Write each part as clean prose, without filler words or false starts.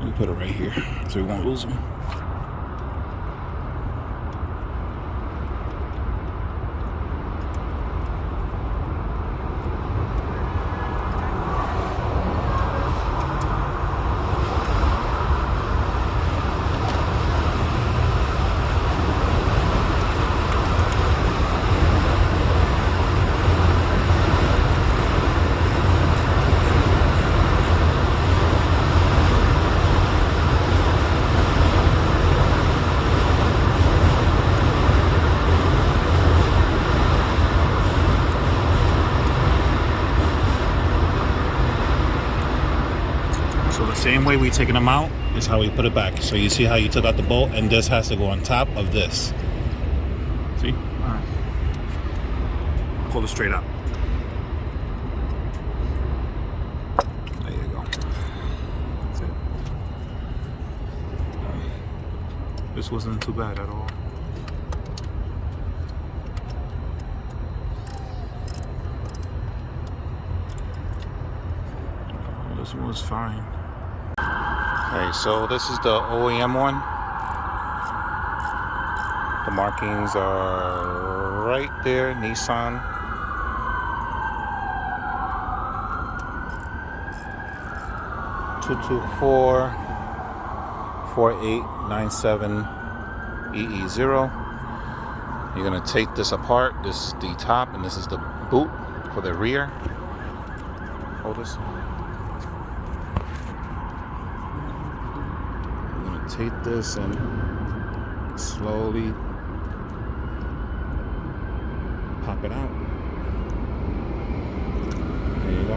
Let me put it right here so we won't lose them. So the same way we taking them out is how we put it back. So you see how you took out the bolt, and this has to go on top of this. See? Alright. Pull it straight up. There you go. That's it. This wasn't too bad at all. This one was fine. Okay, so this is the OEM one. The markings are right there, Nissan. (224-4897-EE0). You're gonna take this apart. This is the top, and this is the boot for the rear. Hold this. Take this and slowly pop it out. There you go.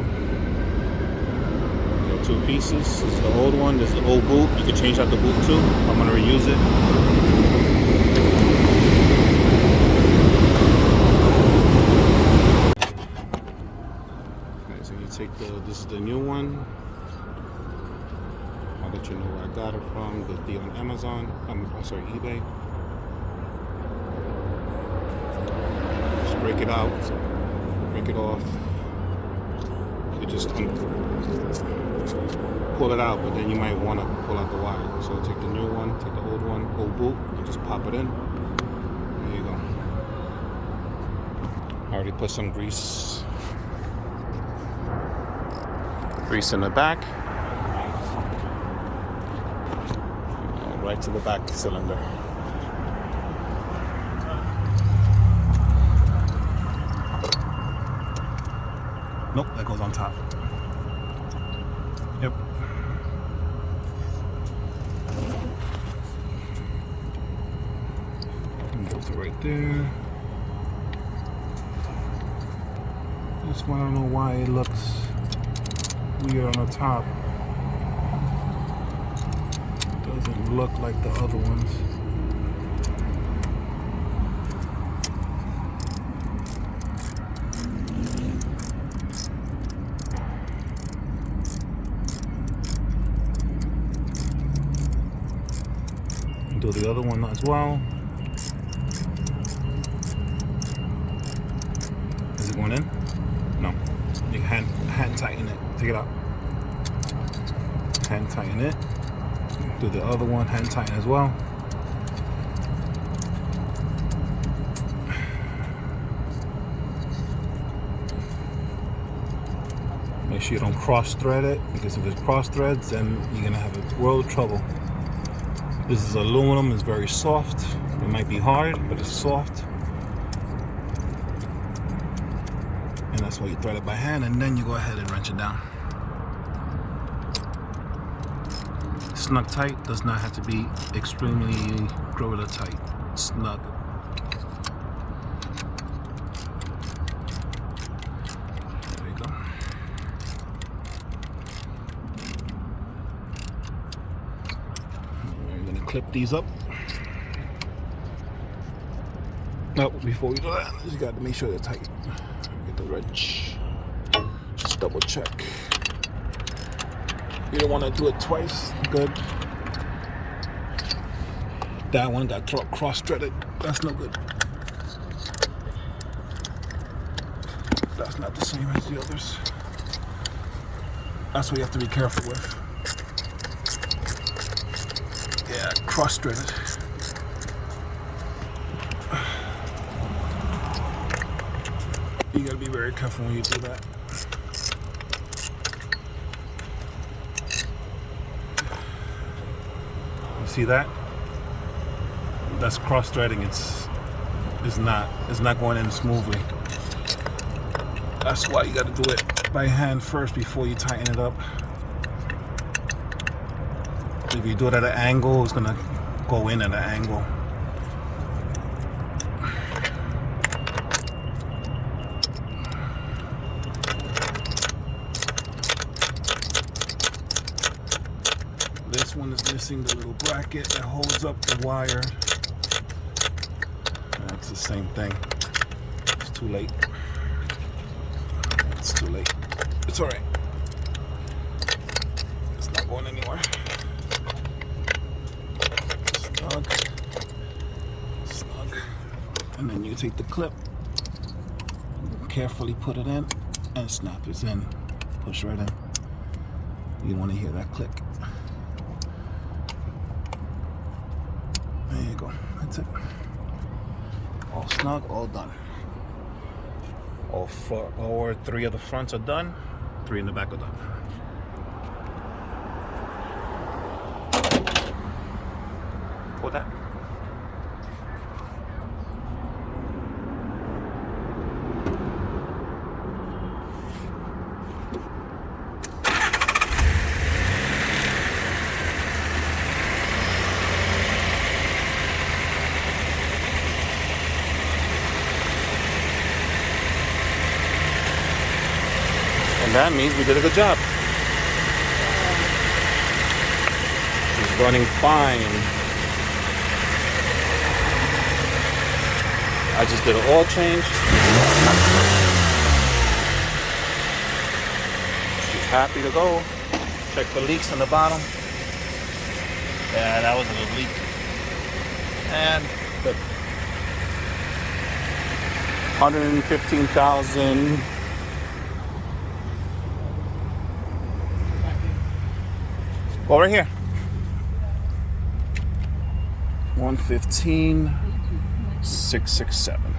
You got two pieces. This is the old one. This is the old boot. You can change out the boot too. I'm going to reuse it. Okay, so you take this is the new one. I'll let you know where I got it from. The deal on Amazon. I'm sorry, eBay. Just break it out. Break it off. You could just pull it out, but then you might want to pull out the wire. So take the new one, take the old one, old boot, and just pop it in. There you go. I already put some grease in the back. Right to the back cylinder. Nope, that goes on top. Yep. And goes right there. This one, I don't know why it looks weird on the top. Doesn't look like the other ones. Do the other one as well. Is it going in? No. You hand tighten it. Take it out. Hand tighten it. Do the other one, hand tighten as well. Make sure you don't cross thread it, because if it cross threads, then you're gonna have a world of trouble. This is aluminum, it's very soft. It might be hard, but it's soft. And that's why you thread it by hand, and then you go ahead and wrench it down. Snug tight, does not have to be extremely gorilla tight. Snug. There you go. We're gonna clip these up. No, before we do that, you got to make sure they're tight. Get the wrench. Just double check. You don't want to do it twice. Good. That one got cross-threaded. That's no good. That's not the same as the others. That's what you have to be careful with. Yeah, cross-threaded. You gotta be very careful when you do that. You see that? That's cross-threading. It's not going in smoothly. That's why you gotta do it by hand first before you tighten it up. If you do it at an angle, it's gonna go in at an angle. This one is missing the little bracket that holds up the wire. That's the same thing. It's too late. It's too late. It's alright. It's not going anywhere. Snug. Snug. And then you take the clip, carefully put it in, and snap it in. Push right in. You want to hear that click. There you go. That's it. All snug, all done. All 3 of the fronts are done. 3 in the back are done. Pull that. And that means we did a good job. It's running fine. I just did an oil change. She's happy to go. Check the leaks on the bottom. Yeah, that was a little leak. And good. 115,000. Go right here. 115,667.